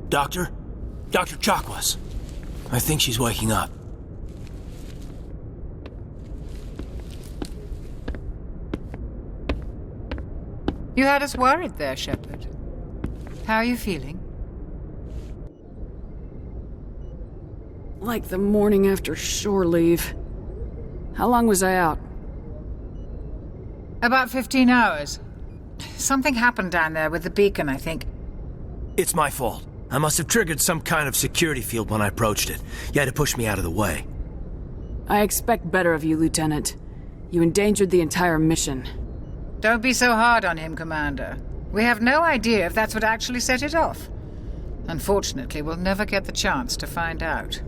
Doctor? Dr. Chakwas. I think she's waking up. You had us worried there, Shepard. How are you feeling? Like the morning after shore leave. How long was I out? About 15 hours. Something happened down there with the beacon, I think. It's my fault. I must have triggered some kind of security field when I approached it. You had to push me out of the way. I expect better of you, Lieutenant. You endangered the entire mission. Don't be so hard on him, Commander. We have no idea if that's what actually set it off. Unfortunately, we'll never get the chance to find out.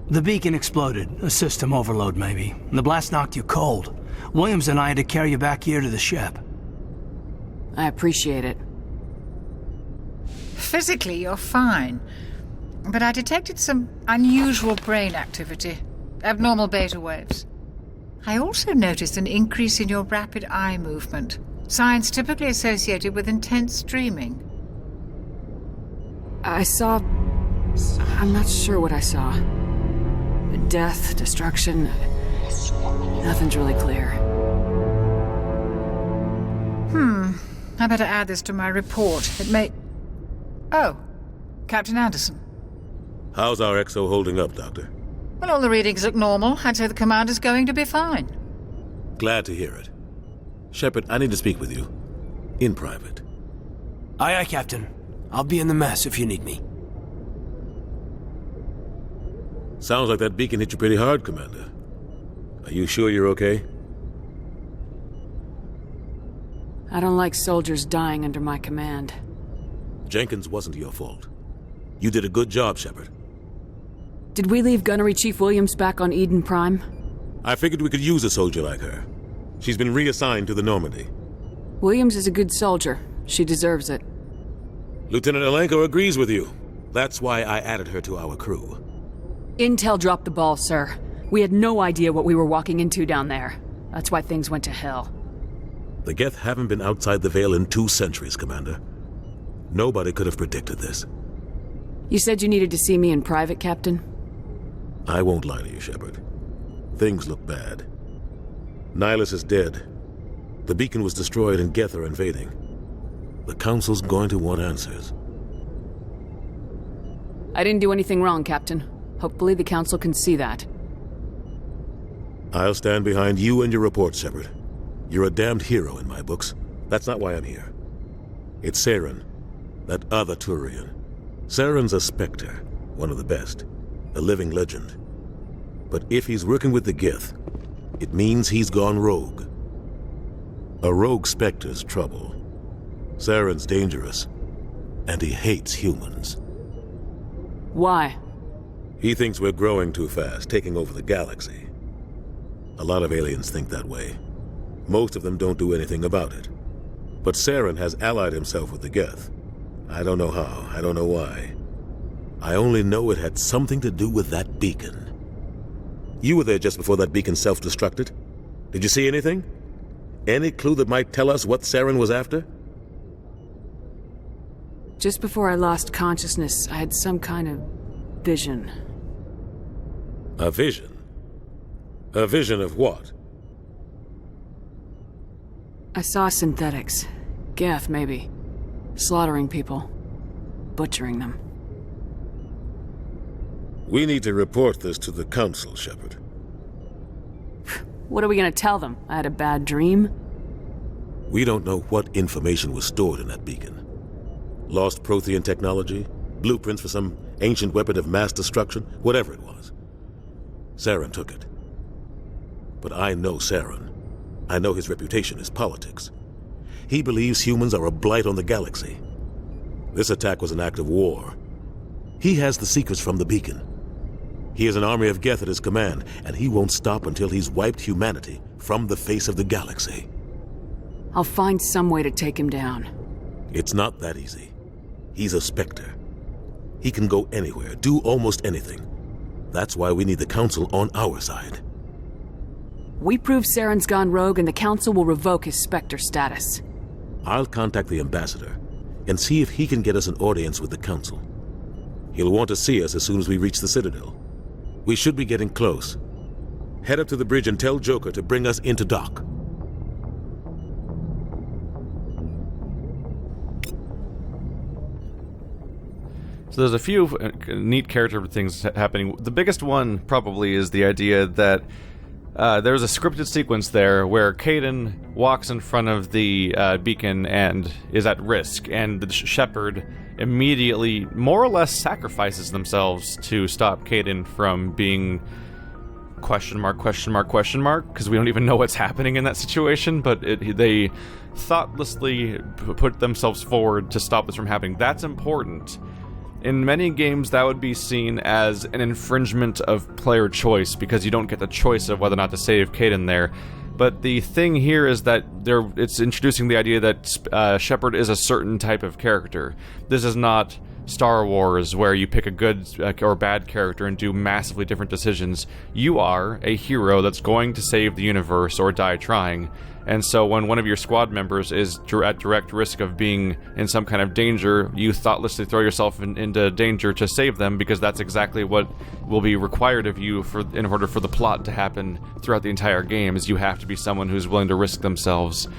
The beacon exploded. A system overload, maybe. The blast knocked you cold. Williams and I had to carry you back here to the ship. I appreciate it. Physically, you're fine. But I detected some unusual brain activity. Abnormal beta waves. I also noticed an increase in your rapid eye movement. Signs typically associated with intense dreaming. I saw... I'm not sure what I saw. Death, destruction... Nothing's really clear. I better add this to my report. It may... Oh, Captain Anderson. How's our XO holding up, Doctor? Well, all the readings look normal. I'd say the Commander's going to be fine. Glad to hear it. Shepard, I need to speak with you. In private. Aye, aye, Captain. I'll be in the mess if you need me. Sounds like that beacon hit you pretty hard, Commander. Are you sure you're okay? I don't like soldiers dying under my command. Jenkins wasn't your fault. You did a good job, Shepard. Did we leave Gunnery Chief Williams back on Eden Prime? I figured we could use a soldier like her. She's been reassigned to the Normandy. Williams is a good soldier. She deserves it. Lieutenant Alenko agrees with you. That's why I added her to our crew. Intel dropped the ball, sir. We had no idea what we were walking into down there. That's why things went to hell. The Geth haven't been outside the Veil in 2 centuries, Commander. Nobody could have predicted this. You said you needed to see me in private, Captain? I won't lie to you, Shepard. Things look bad. Nihilus is dead. The beacon was destroyed and Geth are invading. The Council's going to want answers. I didn't do anything wrong, Captain. Hopefully the Council can see that. I'll stand behind you and your report, Shepard. You're a damned hero in my books. That's not why I'm here. It's Saren, that other Turian. Saren's a Spectre, one of the best, a living legend. But if he's working with the Geth, it means he's gone rogue. A rogue Spectre's trouble. Saren's dangerous, and he hates humans. Why? He thinks we're growing too fast, taking over the galaxy. A lot of aliens think that way. Most of them don't do anything about it. But Saren has allied himself with the Geth. I don't know how, I don't know why. I only know it had something to do with that beacon. You were there just before that beacon self-destructed. Did you see anything? Any clue that might tell us what Saren was after? Just before I lost consciousness, I had some kind of vision. A vision? A vision of what? I saw synthetics. Geth, maybe. Slaughtering people. Butchering them. We need to report this to the Council, Shepard. What are we gonna tell them? I had a bad dream? We don't know what information was stored in that beacon. Lost Prothean technology? Blueprints for some ancient weapon of mass destruction? Whatever it was. Saren took it. But I know Saren. I know his reputation is politics. He believes humans are a blight on the galaxy. This attack was an act of war. He has the secrets from the beacon. He has an army of Geth at his command, and he won't stop until he's wiped humanity from the face of the galaxy. I'll find some way to take him down. It's not that easy. He's a Spectre. He can go anywhere, do almost anything. That's why we need the Council on our side. We prove Saren's gone rogue and the Council will revoke his Spectre status. I'll contact the Ambassador and see if he can get us an audience with the Council. He'll want to see us as soon as we reach the Citadel. We should be getting close. Head up to the bridge and tell Joker to bring us into dock. So there's a few neat character things happening. The biggest one probably is the idea that there's a scripted sequence there where Kaidan walks in front of the beacon and is at risk, and the Shepard immediately more or less sacrifices themselves to stop Kaidan from being question mark, because we don't even know what's happening in that situation, but they thoughtlessly put themselves forward to stop this from happening. That's important. In many games, that would be seen as an infringement of player choice, because you don't get the choice of whether or not to save Kaidan there. But the thing here is that it's introducing the idea that Shepard is a certain type of character. This is not Star Wars, where you pick a good or bad character and do massively different decisions. You are a hero that's going to save the universe or die trying. And so when one of your squad members is at direct risk of being in some kind of danger, you thoughtlessly throw yourself into danger to save them, because that's exactly what will be required of you in order for the plot to happen throughout the entire game. Is you have to be someone who's willing to risk themselves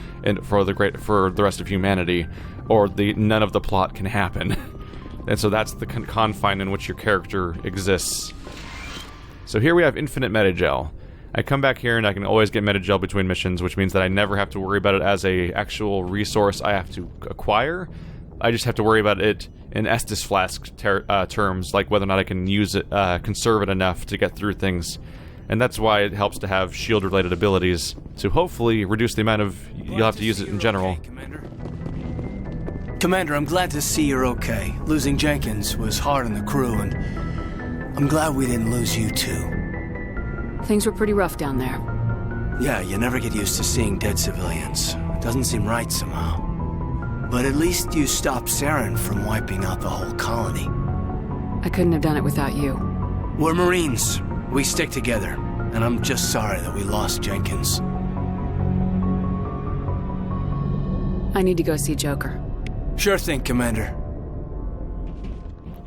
for the rest of humanity, or none of the plot can happen. And so that's the confine in which your character exists. So here we have infinite metagel. I come back here and I can always get metagel between missions, which means that I never have to worry about it as a actual resource I have to acquire. I just have to worry about it in Estus Flask terms, like whether or not I can use it, conserve it enough to get through things. And that's why it helps to have shield-related abilities, to hopefully reduce the amount of you'll have to use it in general. Okay, Commander, I'm glad to see you're okay. Losing Jenkins was hard on the crew, and I'm glad we didn't lose you too. Things were pretty rough down there. Yeah, you never get used to seeing dead civilians. It doesn't seem right somehow. But at least you stopped Saren from wiping out the whole colony. I couldn't have done it without you. We're Marines. We stick together. And I'm just sorry that we lost Jenkins. I need to go see Joker. Sure thing, Commander.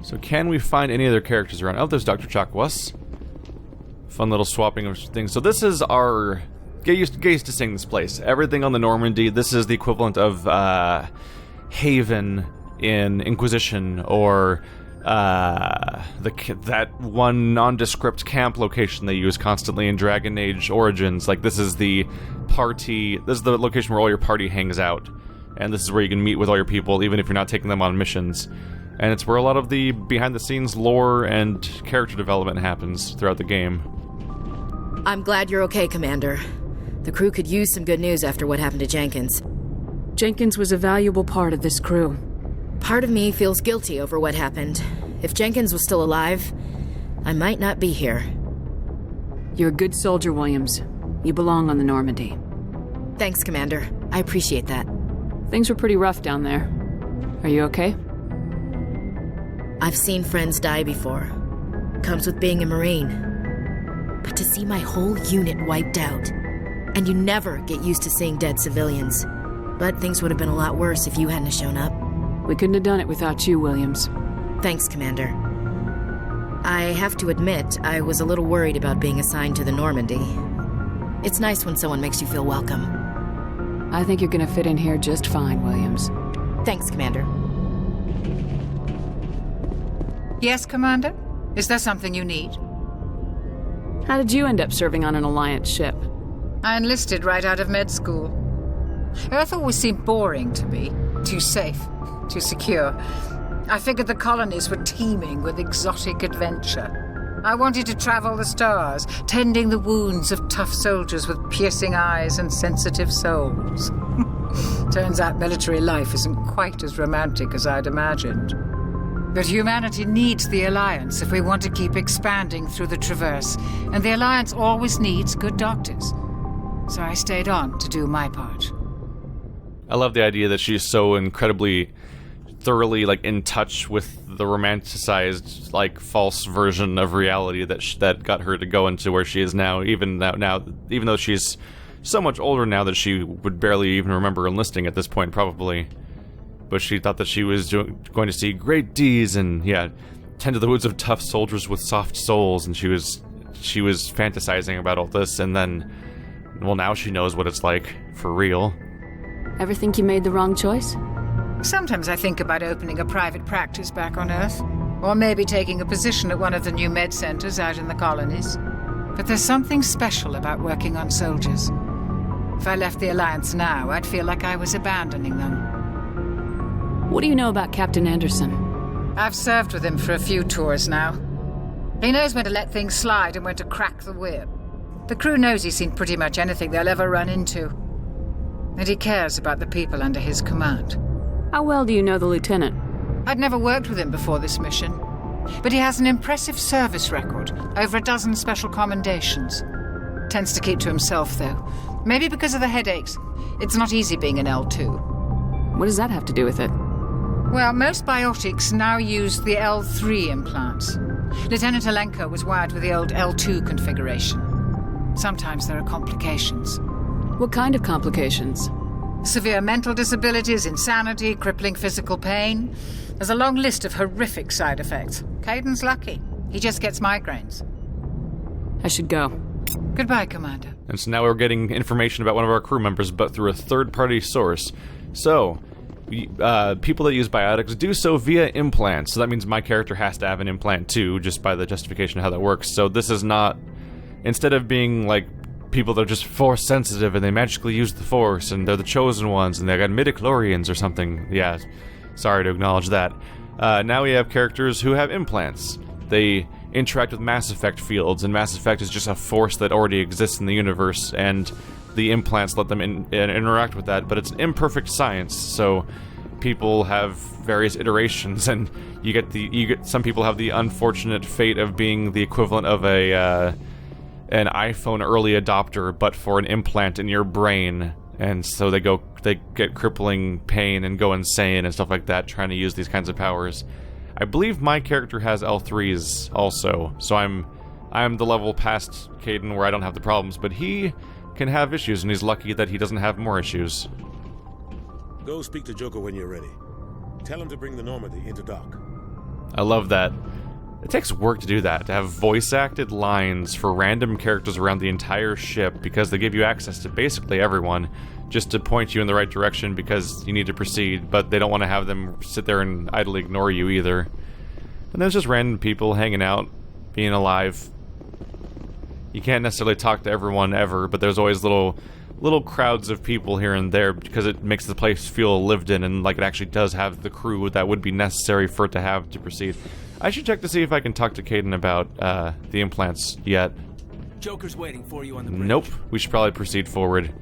So can we find any other characters around? Oh, there's Dr. Chakwas. Fun little swapping of things. So this is our... Get used to seeing this place. Everything on the Normandy, this is the equivalent of Haven in Inquisition, or that one nondescript camp location they use constantly in Dragon Age Origins. Like, this is the location where all your party hangs out. And this is where you can meet with all your people, even if you're not taking them on missions. And it's where a lot of the behind-the-scenes lore and character development happens throughout the game. I'm glad you're okay, Commander. The crew could use some good news after what happened to Jenkins. Jenkins was a valuable part of this crew. Part of me feels guilty over what happened. If Jenkins was still alive, I might not be here. You're a good soldier, Williams. You belong on the Normandy. Thanks, Commander. I appreciate that. Things were pretty rough down there. Are you okay? I've seen friends die before. Comes with being a Marine. But to see my whole unit wiped out, and you never get used to seeing dead civilians. But things would have been a lot worse if you hadn't shown up. We couldn't have done it without you, Williams. Thanks, Commander. I have to admit, I was a little worried about being assigned to the Normandy. It's nice when someone makes you feel welcome. I think you're gonna fit in here just fine, Williams. Thanks, Commander. Yes, Commander? Is there something you need? How did you end up serving on an Alliance ship? I enlisted right out of med school. Earth always seemed boring to me. Too safe, too secure. I figured the colonies were teeming with exotic adventure. I wanted to travel the stars, tending the wounds of tough soldiers with piercing eyes and sensitive souls. Turns out military life isn't quite as romantic as I'd imagined. But humanity needs the Alliance if we want to keep expanding through the Traverse, and the Alliance always needs good doctors. So I stayed on to do my part. I love the idea that she's so incredibly thoroughly in touch with the romanticized false version of reality that got her to go into where she is now, even though she's so much older now that she would barely even remember enlisting at this point, probably. But she thought that she was going to see great deeds, and yeah, tend to the wounds of tough soldiers with soft souls, and she was fantasizing about all this, and then, well, now she knows what it's like for real. Ever think you made the wrong choice? Sometimes I think about opening a private practice back on Earth, or maybe taking a position at one of the new med centers out in the colonies. But there's something special about working on soldiers. If I left the Alliance now, I'd feel like I was abandoning them. What do you know about Captain Anderson? I've served with him for a few tours now. He knows when to let things slide and when to crack the whip. The crew knows he's seen pretty much anything they'll ever run into. And he cares about the people under his command. How well do you know the lieutenant? I'd never worked with him before this mission. But he has an impressive service record, over a dozen special commendations. Tends to keep to himself, though. Maybe because of the headaches. It's not easy being an L2. What does that have to do with it? Well, most biotics now use the L3 implants. Lieutenant Alenko was wired with the old L2 configuration. Sometimes there are complications. What kind of complications? Severe mental disabilities, insanity, crippling physical pain. There's a long list of horrific side effects. Caden's lucky. He just gets migraines. I should go. Goodbye, Commander. And so now we're getting information about one of our crew members, but through a third-party source. So, people that use biotics do so via implants. So that means my character has to have an implant too, just by the justification of how that works. So this is not... Instead of being like people that are just force sensitive and they magically use the force and they're the chosen ones and they got midichlorians or something. Yeah, sorry to acknowledge that. Now we have characters who have implants. They interact with Mass Effect fields, and Mass Effect is just a force that already exists in the universe, and the implants let them interact with that, but it's imperfect science, so people have various iterations, and you get some people have the unfortunate fate of being the equivalent of an iPhone early adopter, but for an implant in your brain, and so they get crippling pain and go insane and stuff like that trying to use these kinds of powers. I believe my character has L3s also, so I'm the level past Caden where I don't have the problems, but he can have issues, and he's lucky that he doesn't have more issues. Go speak to Joker when you're ready. Tell him to bring the Normandy into dock. I love that. It takes work to do that, to have voice-acted lines for random characters around the entire ship, because they give you access to basically everyone, just to point you in the right direction because you need to proceed, but they don't want to have them sit there and idly ignore you either. And there's just random people hanging out, being alive. You can't necessarily talk to everyone ever, but there's always little crowds of people here and there because it makes the place feel lived in and like it actually does have the crew that would be necessary for it to have to proceed. I should check to see if I can talk to Caden about the implants yet. Joker's waiting for you on the bridge. Nope. We should probably proceed forward.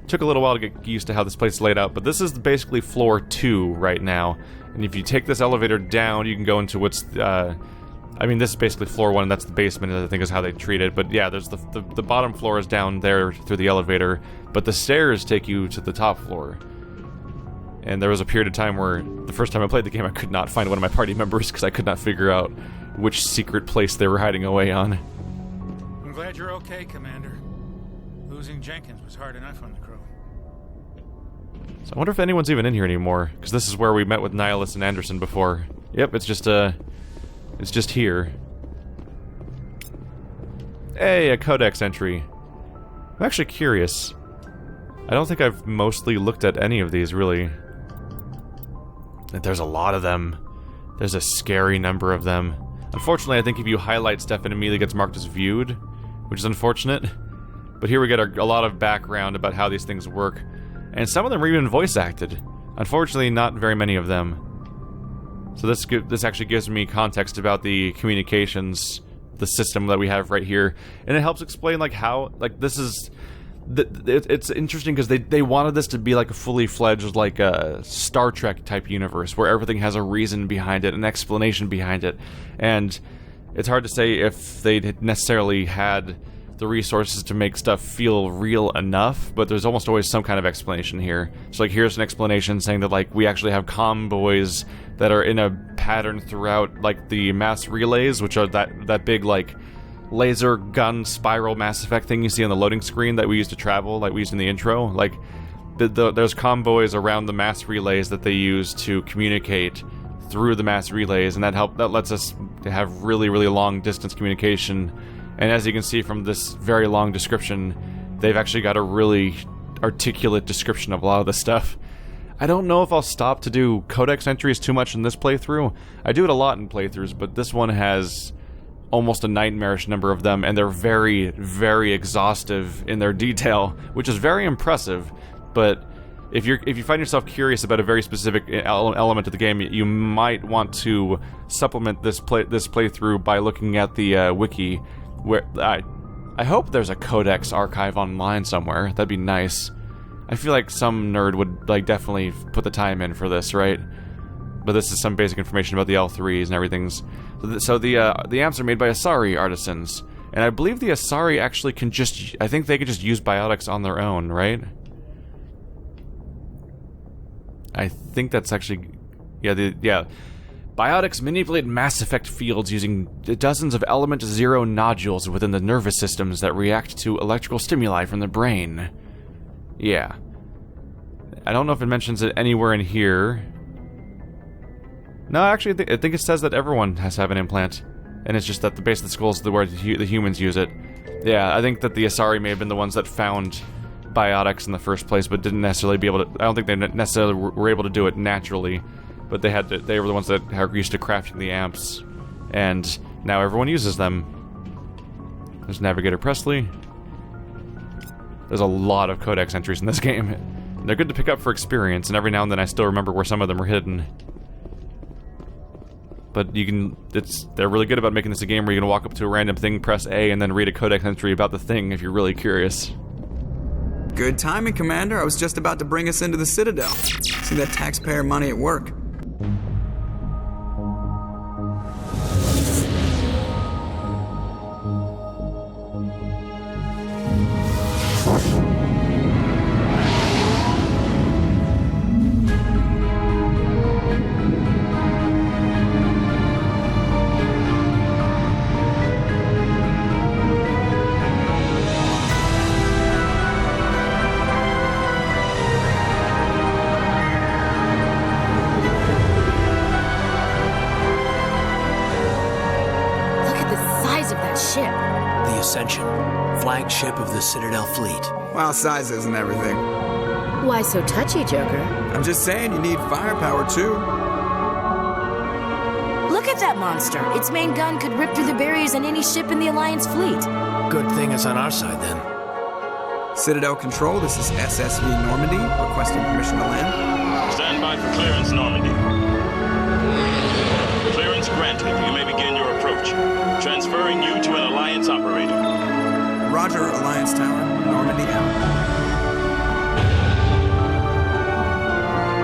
Took a little while to get used to how this place is laid out, but this is basically floor 2 right now. And if you take this elevator down, you can go into what's... I mean, this is basically floor 1, and that's the basement, I think is how they treat it. But yeah, there's the bottom floor is down there through the elevator, but the stairs take you to the top floor. And there was a period of time where, the first time I played the game, I could not find one of my party members because I could not figure out which secret place they were hiding away on. I'm glad you're okay, Commander. Losing Jenkins was hard enough on the crew. So I wonder if anyone's even in here anymore, because this is where we met with Nihilus and Anderson before. Yep, it's just here. Hey, a Codex entry. I'm actually curious. I don't think I've mostly looked at any of these, really. There's a lot of them. There's a scary number of them. Unfortunately, I think if you highlight stuff, it immediately gets marked as viewed, which is unfortunate. But here we get a lot of background about how these things work. And some of them are even voice acted. Unfortunately, not very many of them. So this actually gives me context about the communications, the system that we have right here. And it helps explain, like, how, like, this is... It's interesting because they wanted this to be like a fully fledged, like a Star Trek type universe where everything has a reason behind it, an explanation behind it, and it's hard to say if they necessarily had the resources to make stuff feel real enough, but there's almost always some kind of explanation here. So like here's an explanation saying that like we actually have convoys that are in a pattern throughout like the mass relays, which are that big like laser gun spiral Mass Effect thing you see on the loading screen that we used to travel, like we used in the intro. Like, there's convoys around the mass relays that they use to communicate through the mass relays, and that lets us to have really, really long distance communication. And as you can see from this very long description, they've actually got a really articulate description of a lot of this stuff. I don't know if I'll stop to do Codex entries too much in this playthrough. I do it a lot in playthroughs, but this one has almost a nightmarish number of them, and they're very, very exhaustive in their detail, which is very impressive. But if you find yourself curious about a very specific element of the game, you might want to supplement this playthrough by looking at the wiki, where I hope there's a Codex archive online somewhere. That'd be nice. I feel like some nerd would definitely put the time in for this, right? But this is some basic information about the L3s and everything's. So the amps are made by Asari artisans, and I believe the Asari actually can just. I think they can just use biotics on their own, right? I think that's actually, yeah. Biotics manipulate mass effect fields using dozens of element zero nodules within the nervous systems that react to electrical stimuli from the brain. Yeah. I don't know if it mentions it anywhere in here. No, actually, I think it says that everyone has to have an implant, and it's just that the base of the skull is where the humans use it. Yeah, I think that the Asari may have been the ones that found biotics in the first place, but didn't necessarily be able to. I don't think they necessarily were able to do it naturally, but they were the ones that are used to crafting the amps, and now everyone uses them. There's Navigator Presley. There's a lot of Codex entries in this game. They're good to pick up for experience, and every now and then I still remember where some of them are hidden. But they're really good about making this a game where you can walk up to a random thing, press A, and then read a Codex entry about the thing if you're really curious. Good timing, Commander. I was just about to bring us into the Citadel. See that taxpayer money at work. Flagship of the Citadel fleet. Well, size isn't everything. Why so touchy, Joker? I'm just saying you need firepower, too. Look at that monster. Its main gun could rip through the barriers on any ship in the Alliance fleet. Good thing it's on our side, then. Citadel Control, this is SSV Normandy, requesting permission to land. Stand by for clearance, Normandy. Clearance granted. You may begin your approach. Transferring you to an Alliance operator. Roger, Alliance Tower. Normandy out.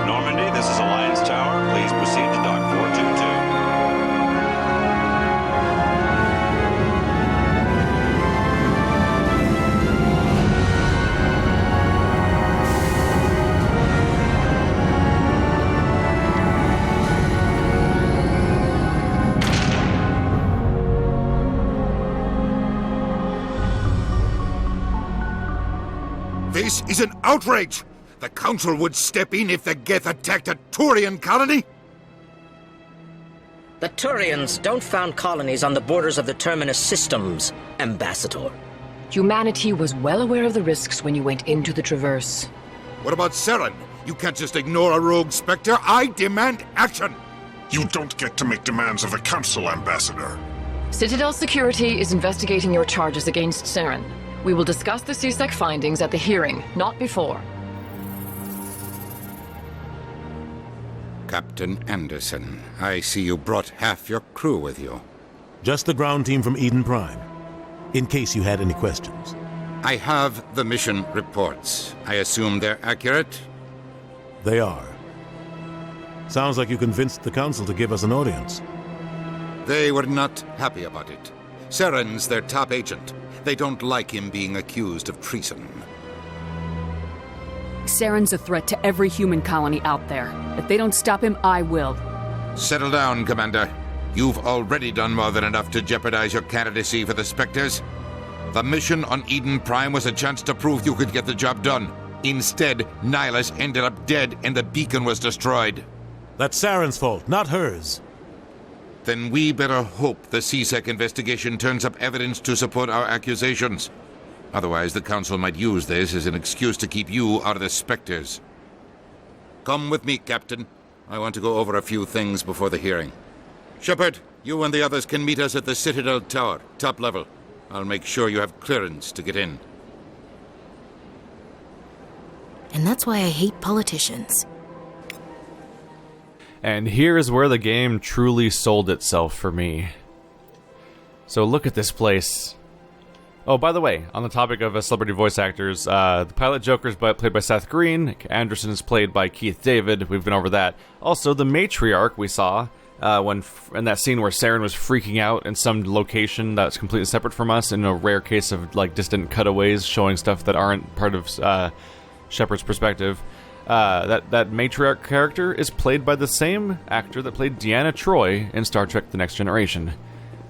Normandy, this is Alliance Tower. Please proceed to Dock 422. This is an outrage! The Council would step in if the Geth attacked a Turian colony? The Turians don't found colonies on the borders of the Terminus systems, Ambassador. Humanity was well aware of the risks when you went into the Traverse. What about Saren? You can't just ignore a rogue Spectre. I demand action! You don't get to make demands of the Council, Ambassador. Citadel Security is investigating your charges against Saren. We will discuss the CSEC findings at the hearing, not before. Captain Anderson, I see you brought half your crew with you. Just the ground team from Eden Prime, in case you had any questions. I have the mission reports. I assume they're accurate? They are. Sounds like you convinced the Council to give us an audience. They were not happy about it. Saren's their top agent. They don't like him being accused of treason. Saren's a threat to every human colony out there. If they don't stop him, I will. Settle down, Commander. You've already done more than enough to jeopardize your candidacy for the Spectres. The mission on Eden Prime was a chance to prove you could get the job done. Instead, Nihilus ended up dead and the beacon was destroyed. That's Saren's fault, not hers. Then we better hope the CSEC investigation turns up evidence to support our accusations. Otherwise, the Council might use this as an excuse to keep you out of the Spectres. Come with me, Captain. I want to go over a few things before the hearing. Shepard, you and the others can meet us at the Citadel Tower, top level. I'll make sure you have clearance to get in. And that's why I hate politicians. And here is where the game truly sold itself for me. So look at this place. Oh, by the way, on the topic of celebrity voice actors, the pilot Joker is played by Seth Green. Anderson is played by Keith David. We've been over that. Also, the matriarch we saw in that scene where Saren was freaking out in some location that's completely separate from us, in a rare case of like distant cutaways showing stuff that aren't part of Shepard's perspective. That matriarch character is played by the same actor that played Deanna Troi in Star Trek: The Next Generation.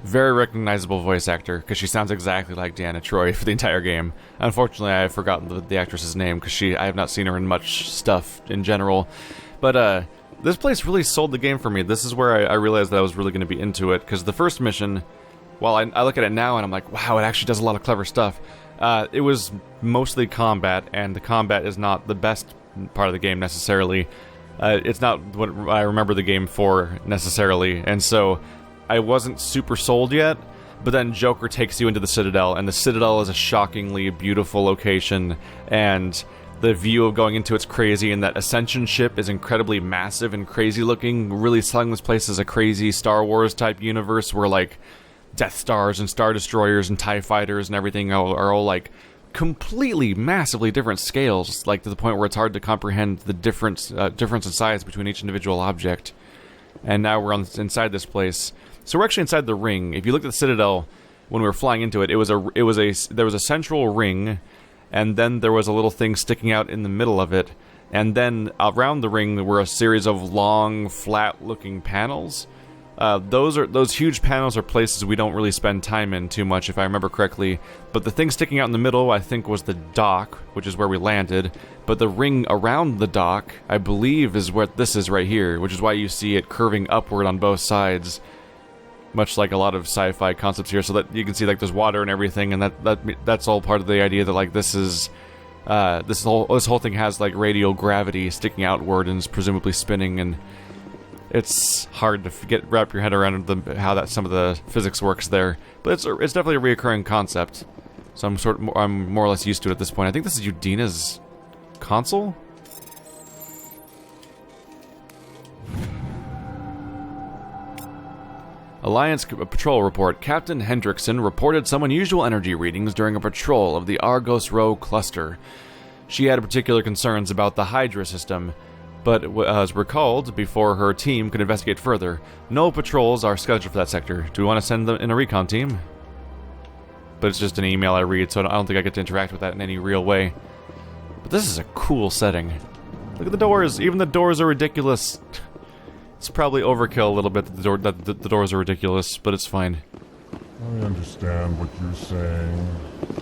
Very recognizable voice actor, because she sounds exactly like Deanna Troi for the entire game. Unfortunately, I have forgotten the actress's name, because I have not seen her in much stuff in general. But this place really sold the game for me. This is where I realized that I was really going to be into it, because the first mission, while I look at it now and I'm like, wow, it actually does a lot of clever stuff. It was mostly combat, and the combat is not the best part of the game necessarily. It's not what I remember the game for necessarily, and so I wasn't super sold yet. But then Joker takes you into the Citadel, and the Citadel is a shockingly beautiful location, and the view of going into it's crazy, and that Ascension ship is incredibly massive and crazy looking, really selling this place as a crazy Star Wars type universe where like Death Stars and Star Destroyers and TIE Fighters and everything are all like completely massively different scales, like to the point where it's hard to comprehend the difference in size between each individual object. And now we're inside this place. So we're actually inside the ring. If you look at the Citadel when we were flying into it, there was a central ring, and then there was a little thing sticking out in the middle of it, and then around the ring there were a series of long, flat-looking panels. Those huge panels are places we don't really spend time in too much, if I remember correctly. But the thing sticking out in the middle, I think, was the dock, which is where we landed. But the ring around the dock, I believe, is where this is right here, which is why you see it curving upward on both sides, much like a lot of sci-fi concepts here. So that you can see like there's water and everything, and that's all part of the idea that like this whole thing has like radial gravity sticking outward and is presumably spinning, and it's hard to wrap your head around how some of the physics works there, but it's definitely a reoccurring concept. So I'm more or less used to it at this point. I think this is Udina's console. Alliance Patrol Report. Captain Hendrickson reported some unusual energy readings during a patrol of the Argos Row cluster. She had particular concerns about the Hydra system, but was recalled before her team could investigate further. No patrols are scheduled for that sector. Do we want to send them in a recon team? But it's just an email I read, so I don't think I get to interact with that in any real way. But this is a cool setting. Look at the doors. Even the doors are ridiculous. It's probably overkill a little bit that the doors are ridiculous, but it's fine. I understand what you're saying,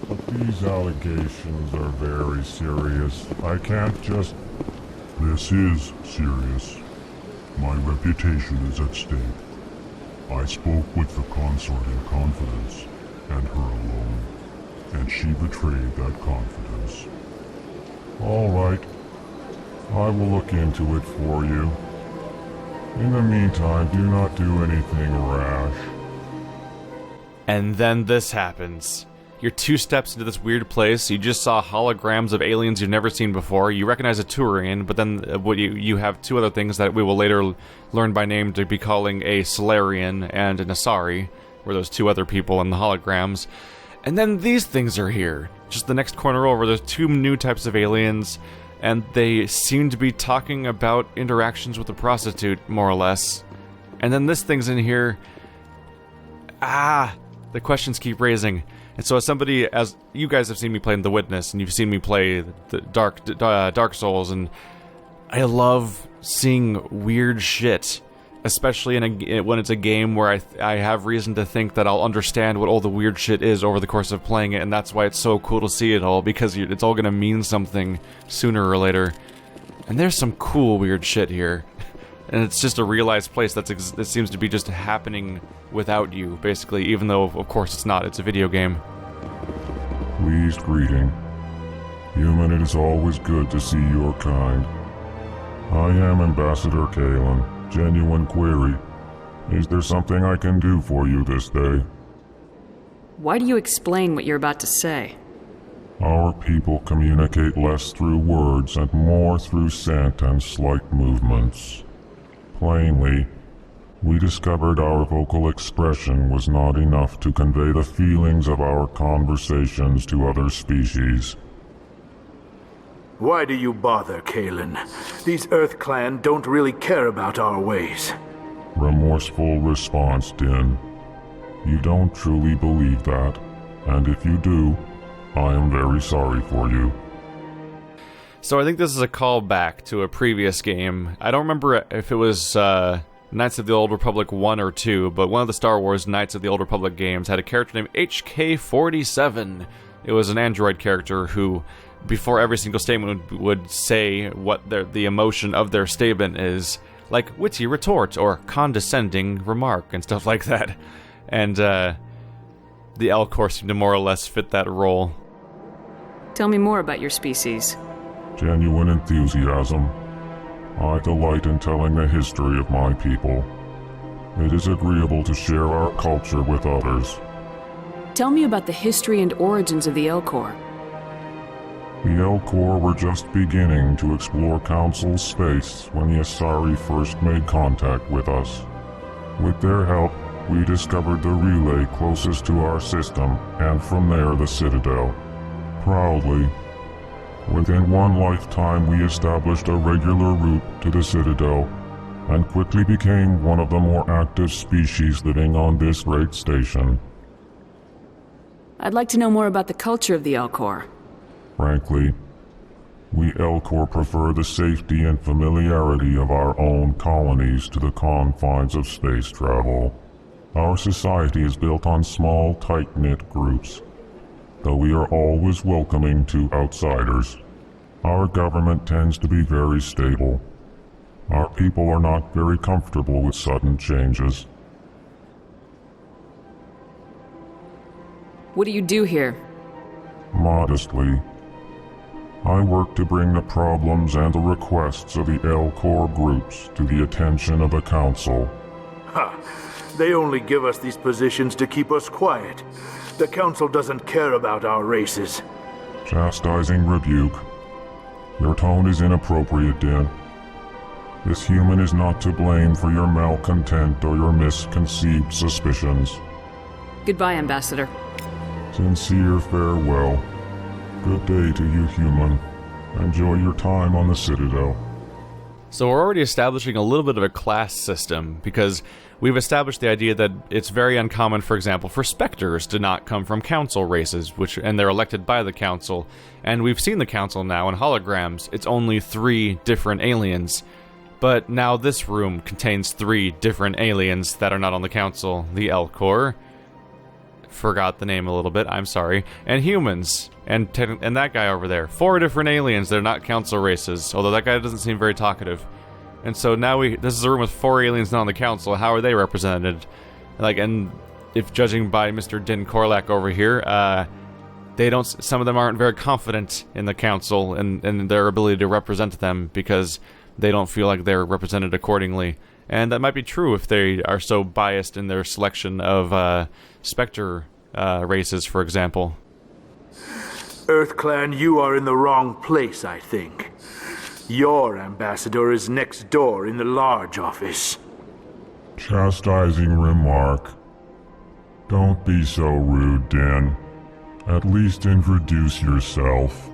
but these allegations are very serious. I can't just... This is serious. My reputation is at stake. I spoke with the consort in confidence, and her alone, and she betrayed that confidence. All right. I will look into it for you. In the meantime, do not do anything rash. And then this happens. You're 2 steps into this weird place. You just saw holograms of aliens you've never seen before. You recognize a Turian, but then you have 2 other things that we will later learn by name to be calling a Solarian and an Asari, were those 2 other people in the holograms. And then these things are here. Just the next corner over, there's 2 new types of aliens, and they seem to be talking about interactions with a prostitute, more or less. And then this thing's in here. The questions keep raising. And so as you guys have seen me play in The Witness, and you've seen me play the Dark Souls, and I love seeing weird shit, especially when it's a game where I have reason to think that I'll understand what all the weird shit is over the course of playing it, and that's why it's so cool to see it all, because it's all gonna mean something sooner or later. And there's some cool weird shit here. And it's just a realized place that seems to be just happening without you, basically, even though, of course, it's not. It's a video game. Pleased greeting. Human, it is always good to see your kind. I am Ambassador Kalen. Genuine query. Is there something I can do for you this day? Why do you explain what you're about to say? Our people communicate less through words and more through scent and slight movements. Plainly, we discovered our vocal expression was not enough to convey the feelings of our conversations to other species. Why do you bother, Kalen? These Earth Clan don't really care about our ways. Remorseful response, Din. You don't truly believe that, and if you do, I am very sorry for you. So I think this is a callback to a previous game. I don't remember if it was Knights of the Old Republic 1 or 2, but one of the Star Wars Knights of the Old Republic games had a character named HK-47. It was an android character who, before every single statement, would say what the emotion of their statement is, like witty retort or condescending remark and stuff like that. And the Elcor seemed to more or less fit that role. Tell me more about your species. Genuine enthusiasm. I delight in telling the history of my people. It is agreeable to share our culture with others. Tell me about the history and origins of the Elcor. The Elcor were just beginning to explore Council space when the Asari first made contact with us. With their help, we discovered the relay closest to our system, and from there the Citadel. Proudly, within one lifetime we established a regular route to the Citadel, and quickly became one of the more active species living on this great station. I'd like to know more about the culture of the Elcor. Frankly, we Elcor prefer the safety and familiarity of our own colonies to the confines of space travel. Our society is built on small, tight-knit groups, though we are always welcoming to outsiders. Our government tends to be very stable. Our people are not very comfortable with sudden changes. What do you do here? Modestly, I work to bring the problems and the requests of the Elcor groups to the attention of the Council. Ha! They only give us these positions to keep us quiet. The Council doesn't care about our races. Chastising rebuke. Your tone is inappropriate, Din. This human is not to blame for your malcontent or your misconceived suspicions. Goodbye, Ambassador. Sincere farewell. Good day to you, human. Enjoy your time on the Citadel. So we're already establishing a little bit of a class system, because we've established the idea that it's very uncommon, for example, for Spectres to not come from Council races, and they're elected by the Council. And we've seen the Council now in holograms. It's only 3 different aliens. But now this room contains 3 different aliens that are not on the Council. The Elcor, forgot the name a little bit, I'm sorry, and humans, and that guy over there. 4 different aliens that are not Council races, although that guy doesn't seem very talkative. And so now this is a room with 4 aliens not on the Council. How are they represented? And if judging by Mr. Din Korlak over here, some of them aren't very confident in the Council and their ability to represent them, because they don't feel like they're represented accordingly. And that might be true if they are so biased in their selection of Spectre races, for example. Earth Clan, you are in the wrong place, I think. Your ambassador is next door in the large office. Chastising remark. Don't be so rude, Din. At least introduce yourself.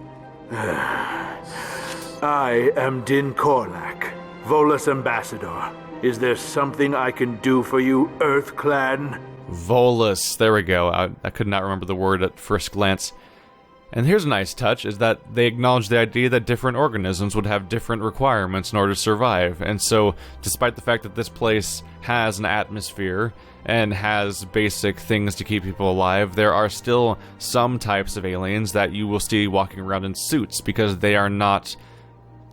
I am Din Korlak, Volus ambassador. Is there something I can do for you, Earth Clan? Volus, there we go. I could not remember the word at first glance. And here's a nice touch, is that they acknowledge the idea that different organisms would have different requirements in order to survive. And so, despite the fact that this place has an atmosphere and has basic things to keep people alive, there are still some types of aliens that you will see walking around in suits, because they are not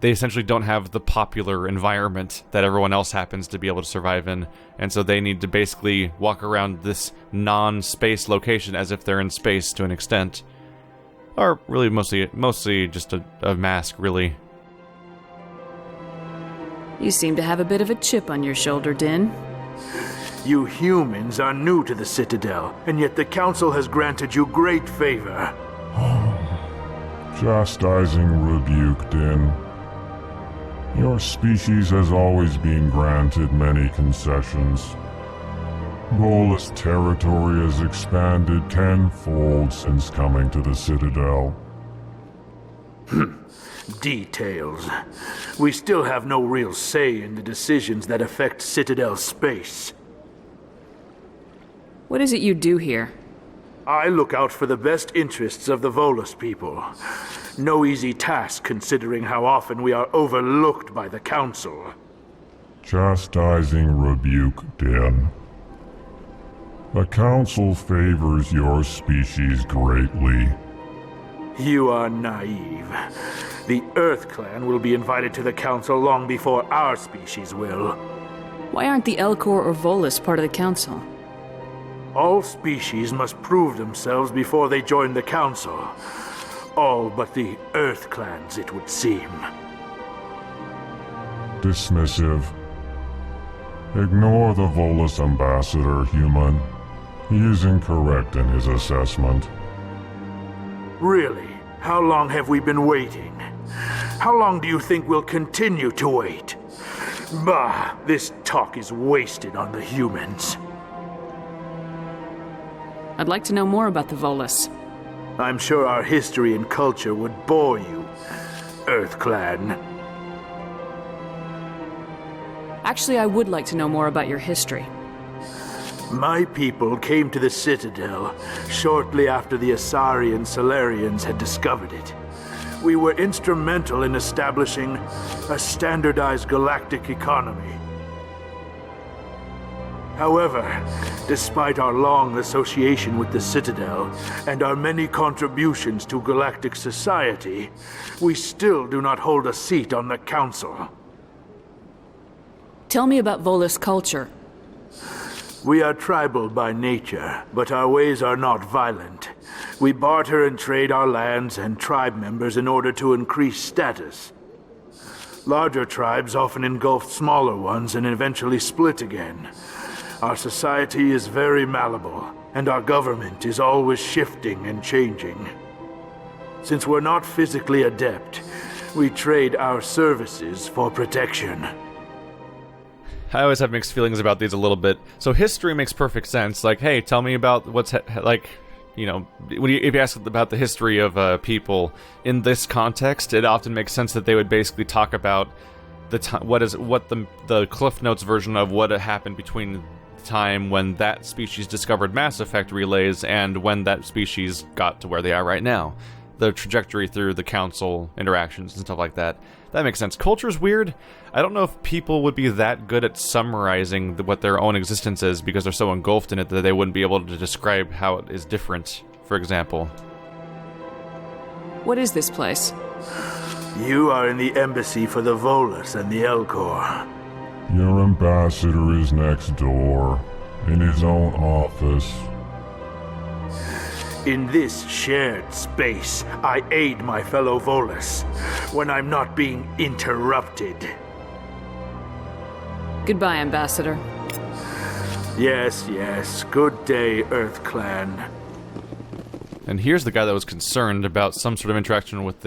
they essentially don't have the popular environment that everyone else happens to be able to survive in, and so they need to basically walk around this non-space location as if they're in space to an extent. Or really mostly just a mask, really. You seem to have a bit of a chip on your shoulder, Din. You humans are new to the Citadel, and yet the Council has granted you great favor. Chastising rebuke, Din. Your species has always been granted many concessions. Volus territory has expanded tenfold since coming to the Citadel. Details. We still have no real say in the decisions that affect Citadel space. What is it you do here? I look out for the best interests of the Volus people. No easy task considering how often we are overlooked by the Council. Chastising rebuke, Din. The Council favors your species greatly. You are naive. The Earth Clan will be invited to the Council long before our species will. Why aren't the Elcor or Volus part of the Council? All species must prove themselves before they join the Council. All but the Earth Clans, it would seem. Dismissive. Ignore the Volus ambassador, human. He is incorrect in his assessment. Really? How long have we been waiting? How long do you think we'll continue to wait? Bah, this talk is wasted on the humans. I'd like to know more about the Volus. I'm sure our history and culture would bore you, Earth Clan. Actually, I would like to know more about your history. My people came to the Citadel shortly after the Asari and Salarians had discovered it. We were instrumental in establishing a standardized galactic economy. However, despite our long association with the Citadel and our many contributions to galactic society, we still do not hold a seat on the Council. Tell me about Volus culture. We are tribal by nature, but our ways are not violent. We barter and trade our lands and tribe members in order to increase status. Larger tribes often engulf smaller ones and eventually split again. Our society is very malleable, and our government is always shifting and changing. Since we're not physically adept, we trade our services for protection. I always have mixed feelings about these a little bit. So history makes perfect sense. Like, hey, tell me about what's like, you know, if you ask about the history of people in this context, it often makes sense that they would basically talk about the Cliff Notes version of what had happened between the time when that species discovered Mass Effect relays and when that species got to where they are right now. The trajectory through the Council interactions and stuff like that. That makes sense. Culture's weird. I don't know if people would be that good at summarizing what their own existence is because they're so engulfed in it that they wouldn't be able to describe how it is different, for example. What is this place? You are in the embassy for the Volus and the Elcor. Your ambassador is next door, in his own office. In this shared space, I aid my fellow Volus when I'm not being interrupted. Goodbye, Ambassador. Yes. Good day, Earth Clan. And here's the guy that was concerned about some sort of interaction with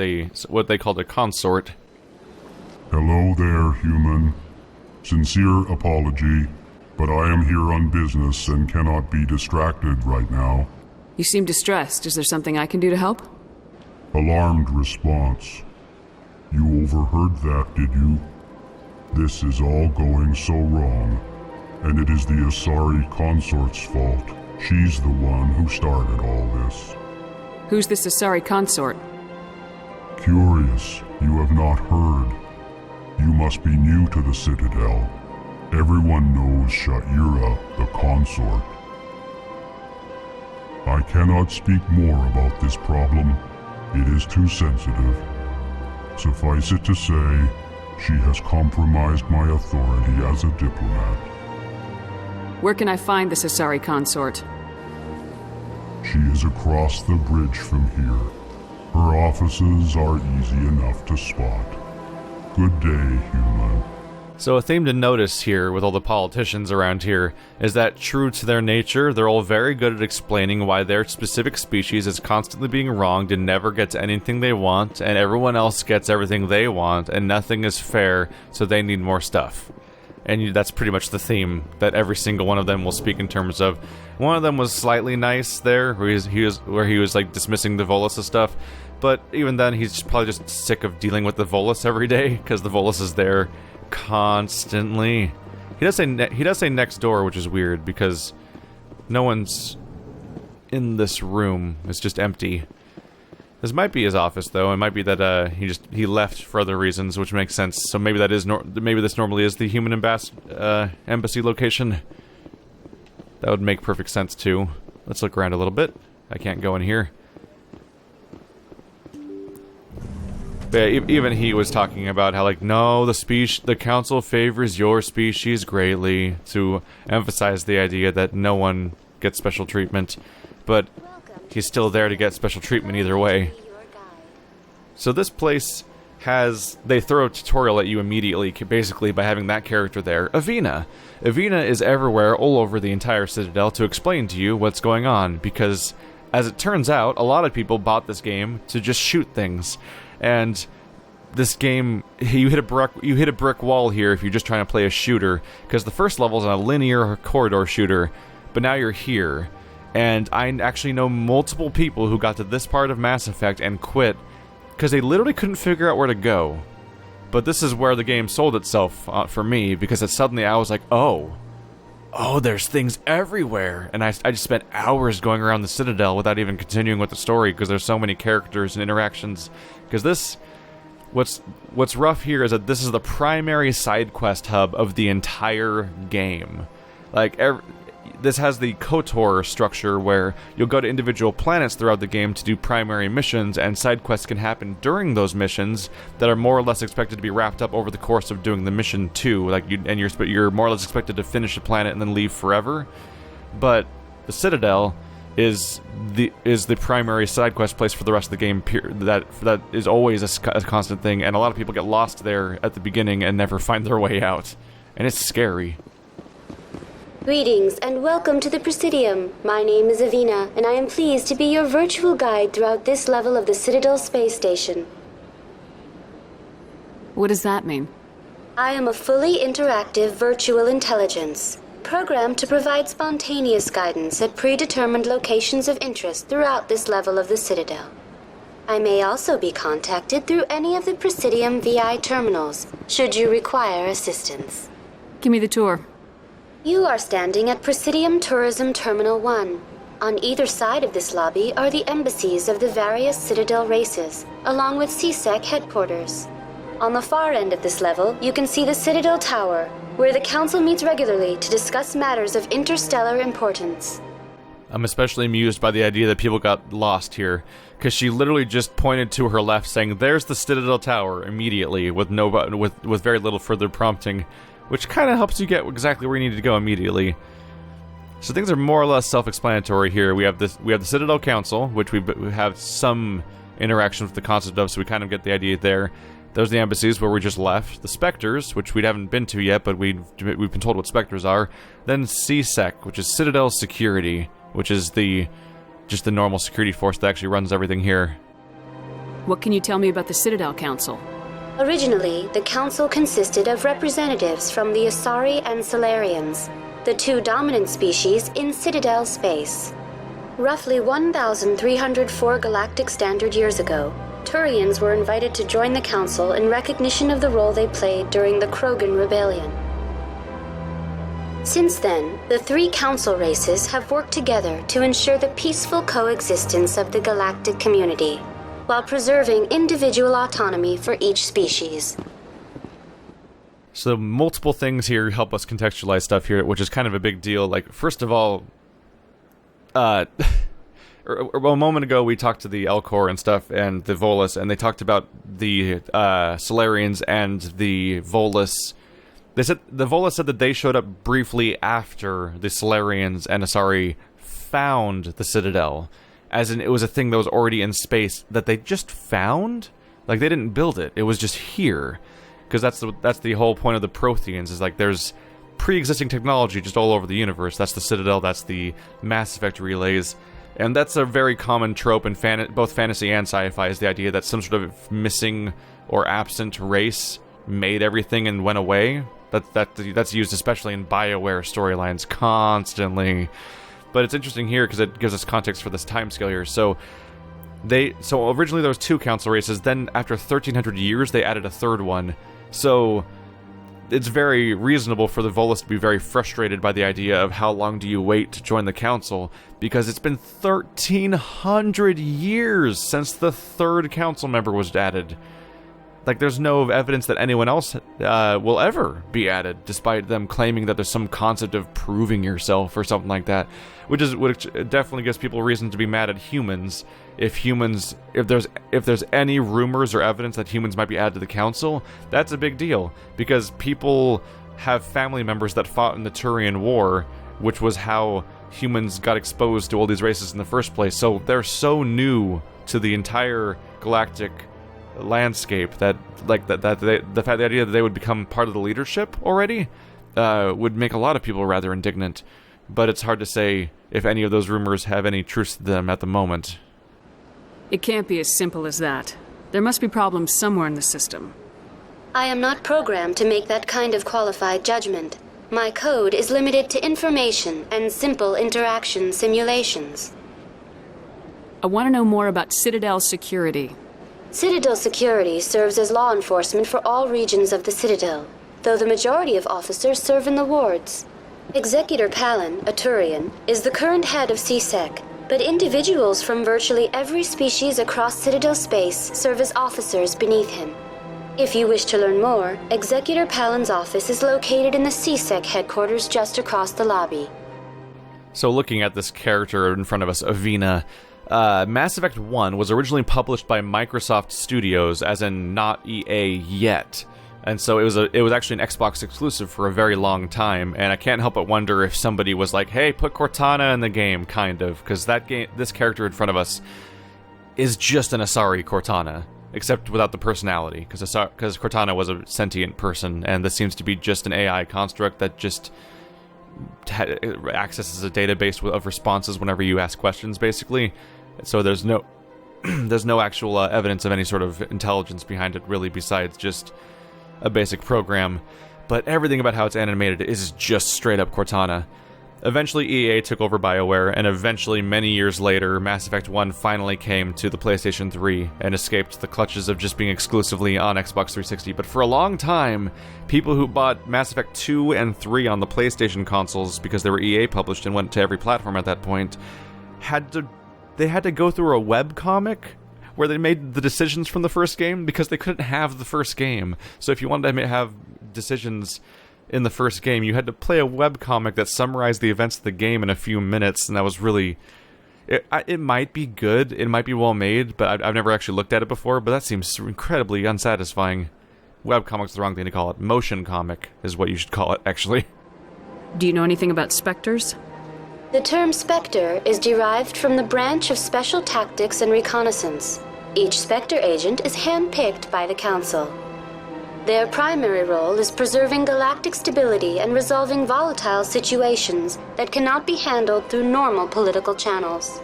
what they called a consort. Hello there, human. Sincere apology, but I am here on business and cannot be distracted right now. You seem distressed. Is there something I can do to help? Alarmed response. You overheard that, did you? This is all going so wrong, and it is the Asari consort's fault. She's the one who started all this. Who's this Asari consort? Curious, you have not heard. You must be new to the Citadel. Everyone knows Sha'ira, the consort. I cannot speak more about this problem. It is too sensitive. Suffice it to say, she has compromised my authority as a diplomat. Where can I find the Sasari consort? She is across the bridge from here. Her offices are easy enough to spot. Good day, human. So a theme to notice here with all the politicians around here is that true to their nature, they're all very good at explaining why their specific species is constantly being wronged and never gets anything they want, and everyone else gets everything they want, and nothing is fair, so they need more stuff. And that's pretty much the theme that every single one of them will speak in terms of. One of them was slightly nice there, where he was like dismissing the Volus stuff, but even then he's probably just sick of dealing with the Volus every day, because the Volus is there constantly. He does say next door, which is weird because no one's in this room. It's just empty. This might be his office, though. It might be that he left for other reasons, which makes sense. So maybe that is maybe this normally is the human embassy location. That would make perfect sense too. Let's look around a little bit. I can't go in here. But yeah, even he was talking about how, like, no, the council favors your species greatly, to emphasize the idea that no one gets special treatment, but he's still there to get special treatment either way. So this place they throw a tutorial at you immediately, basically by having that character there, Avina. Avina is everywhere, all over the entire Citadel, to explain to you what's going on, because, as it turns out, a lot of people bought this game to just shoot things. And this game, you hit a brick wall here if you're just trying to play a shooter, because the first level is a linear corridor shooter, but now you're here. And I actually know multiple people who got to this part of Mass Effect and quit because they literally couldn't figure out where to go. But this is where the game sold itself for me, because suddenly I was like, oh, there's things everywhere. And I just spent hours going around the Citadel without even continuing with the story, because there's so many characters and interactions. Because what's rough here is that this is the primary side quest hub of the entire game. Like, this has the KOTOR structure where you'll go to individual planets throughout the game to do primary missions, and side quests can happen during those missions that are more or less expected to be wrapped up over the course of doing the mission too. Like, you're more or less expected to finish the planet and then leave forever. But the Citadel is the primary side quest place for the rest of the game. That is always a constant thing, and a lot of people get lost there at the beginning and never find their way out, and it's scary. Greetings and welcome to the Presidium. My name is Avina, and I am pleased to be your virtual guide throughout this level of the Citadel space station. What does that mean? I am a fully interactive virtual intelligence, programmed to provide spontaneous guidance at predetermined locations of interest throughout this level of the Citadel. I may also be contacted through any of the Presidium VI terminals, should you require assistance. Give me the tour. You are standing at Presidium Tourism Terminal 1. On either side of this lobby are the embassies of the various Citadel races, along with CSEC headquarters. On the far end of this level, you can see the Citadel Tower, where the Council meets regularly to discuss matters of interstellar importance. I'm especially amused by the idea that people got lost here, because she literally just pointed to her left saying, there's the Citadel Tower, immediately, with very little further prompting, which kind of helps you get exactly where you need to go immediately. So things are more or less self-explanatory here. We have the Citadel Council, which we have some interaction with the concept of, so we kind of get the idea there. There's the embassies where we just left. The Spectres, which we haven't been to yet, but we've been told what Spectres are. Then CSEC, which is Citadel Security, which is just the normal security force that actually runs everything here. What can you tell me about the Citadel Council? Originally, the Council consisted of representatives from the Asari and Salarians, the two dominant species in Citadel space. Roughly 1,304 galactic standard years ago, Turians were invited to join the Council in recognition of the role they played during the Krogan Rebellion. Since then, the three Council races have worked together to ensure the peaceful coexistence of the galactic community, while preserving individual autonomy for each species. So multiple things here help us contextualize stuff here, which is kind of a big deal. Like, first of all, a moment ago we talked to the Elcor and stuff, and the Volus, and they talked about the Salarians and the Volus. They said the Volus said that they showed up briefly after the Salarians and Asari found the Citadel, as in it was a thing that was already in space that they just found. Like, they didn't build it; it was just here, because that's the whole point of the Protheans. Is like there's pre-existing technology just all over the universe. That's the Citadel. That's the Mass Effect relays. And that's a very common trope in both fantasy and sci-fi, is the idea that some sort of missing or absent race made everything and went away. That's used especially in BioWare storylines constantly. But it's interesting here because it gives us context for this timescale here. So originally there was 2 council races, then after 1,300 years they added a 3rd one. So it's very reasonable for the Volus to be very frustrated by the idea of how long do you wait to join the council, because it's been 1,300 years since the 3rd council member was added. Like, there's no evidence that anyone else will ever be added, despite them claiming that there's some concept of proving yourself or something like that, which definitely gives people reason to be mad at humans. If there's any rumors or evidence that humans might be added to the council, that's a big deal, because people have family members that fought in the Turian War, which was how humans got exposed to all these races in the first place. So they're so new to the entire galactic landscape that the idea that they would become part of the leadership already would make a lot of people rather indignant. But it's hard to say if any of those rumors have any truth to them at the moment. It can't be as simple as that. There must be problems somewhere in the system. I am not programmed to make that kind of qualified judgment. My code is limited to information and simple interaction simulations. I want to know more about Citadel security. Citadel security serves as law enforcement for all regions of the Citadel, though the majority of officers serve in the wards. Executor Palin, a Turian, is the current head of CSEC, but individuals from virtually every species across Citadel space serve as officers beneath him. If you wish to learn more, Executor Palin's office is located in the CSEC headquarters just across the lobby. So looking at this character in front of us, Avina, Mass Effect 1 was originally published by Microsoft Studios, as in not EA yet. And so it was actually an Xbox exclusive for a very long time, and I can't help but wonder if somebody was like, hey, put Cortana in the game, kind of, because this character in front of us is just an Asari Cortana, except without the personality, because Cortana was a sentient person, and this seems to be just an AI construct that just accesses a database of responses whenever you ask questions, basically. So there's no actual evidence of any sort of intelligence behind it, really, besides just a basic program. But everything about how it's animated is just straight up Cortana. Eventually EA took over BioWare, and eventually, many years later, Mass Effect 1 finally came to the PlayStation 3 and escaped the clutches of just being exclusively on Xbox 360. But for a long time, people who bought Mass Effect 2 and 3 on the PlayStation consoles, because they were EA published and went to every platform at that point, had to go through a webcomic where they made the decisions from the first game, because they couldn't have the first game. So if you wanted to have decisions in the first game, you had to play a webcomic that summarized the events of the game in a few minutes, and that was really... It might be good, it might be well made, but I've never actually looked at it before, but that seems incredibly unsatisfying. Webcomic's the wrong thing to call it. Motion comic is what you should call it, actually. Do you know anything about Spectres? The term Spectre is derived from the branch of Special Tactics and Reconnaissance. Each Spectre agent is handpicked by the Council. Their primary role is preserving galactic stability and resolving volatile situations that cannot be handled through normal political channels.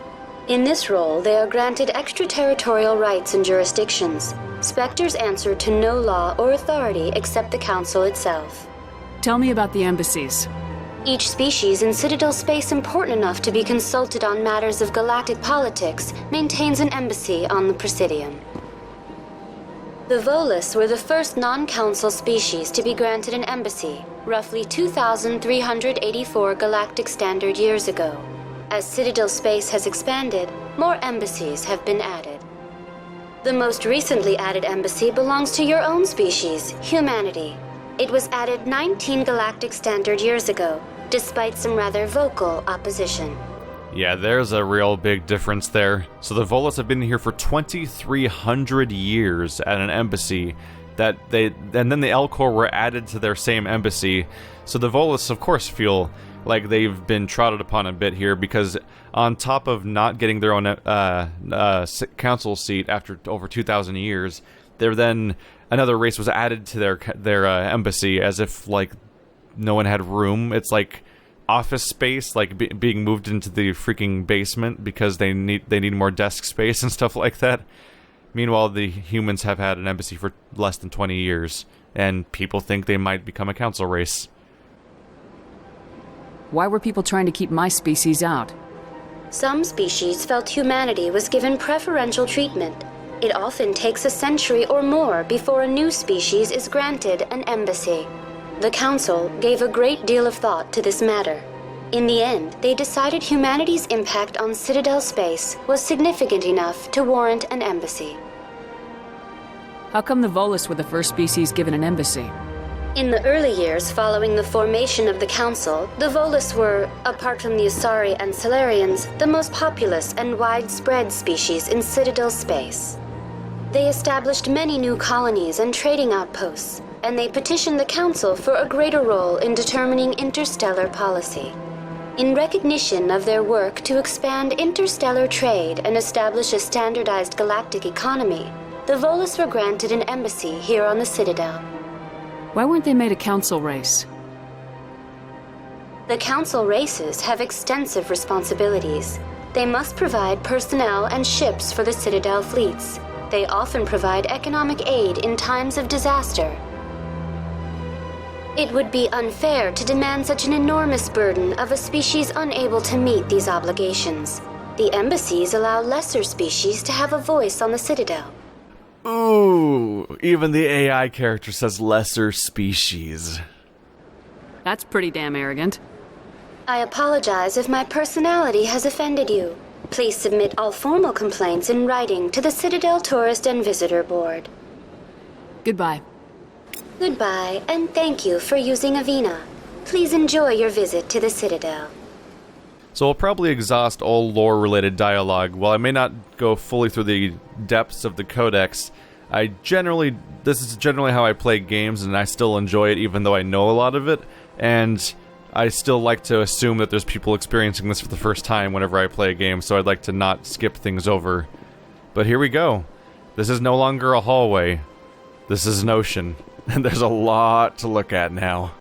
In this role, they are granted extraterritorial rights and jurisdictions. Spectres answer to no law or authority except the Council itself. Tell me about the embassies. Each species in Citadel space important enough to be consulted on matters of galactic politics maintains an embassy on the Presidium. The Volus were the first non-council species to be granted an embassy, roughly 2,384 galactic standard years ago. As Citadel space has expanded, more embassies have been added. The most recently added embassy belongs to your own species, humanity. It was added 19 galactic standard years ago, despite some rather vocal opposition. Yeah, there's a real big difference there. So the Volus have been here for 2,300 years at an embassy and then the Elcor were added to their same embassy. So the Volus, of course, feel like they've been trotted upon a bit here, because on top of not getting their own council seat after over 2,000 years, then another race was added to their embassy as if like no one had room. It's like office space, like being moved into the freaking basement because they need more desk space and stuff like that. Meanwhile, the humans have had an embassy for less than 20 years, and people think they might become a council race. Why were people trying to keep my species out? Some species felt humanity was given preferential treatment. It often takes a century or more before a new species is granted an embassy. The Council gave a great deal of thought to this matter. In the end, they decided humanity's impact on Citadel space was significant enough to warrant an embassy. How come the Volus were the first species given an embassy? In the early years following the formation of the Council, the Volus were, apart from the Asari and Salarians, the most populous and widespread species in Citadel space. They established many new colonies and trading outposts, and they petitioned the Council for a greater role in determining interstellar policy. In recognition of their work to expand interstellar trade and establish a standardized galactic economy, the Volus were granted an embassy here on the Citadel. Why weren't they made a council race? The council races have extensive responsibilities. They must provide personnel and ships for the Citadel fleets. They often provide economic aid in times of disaster. It would be unfair to demand such an enormous burden of a species unable to meet these obligations. The embassies allow lesser species to have a voice on the Citadel. Ooh, even the AI character says lesser species. That's pretty damn arrogant. I apologize if my personality has offended you. Please submit all formal complaints in writing to the Citadel Tourist and Visitor Board. Goodbye. Goodbye, and thank you for using Avina. Please enjoy your visit to the Citadel. So I'll probably exhaust all lore-related dialogue. While I may not go fully through the depths of the Codex, this is generally how I play games, and I still enjoy it even though I know a lot of it, and I still like to assume that there's people experiencing this for the first time whenever I play a game, so I'd like to not skip things over. But here we go. This is no longer a hallway. This is an ocean, and there's a lot to look at now.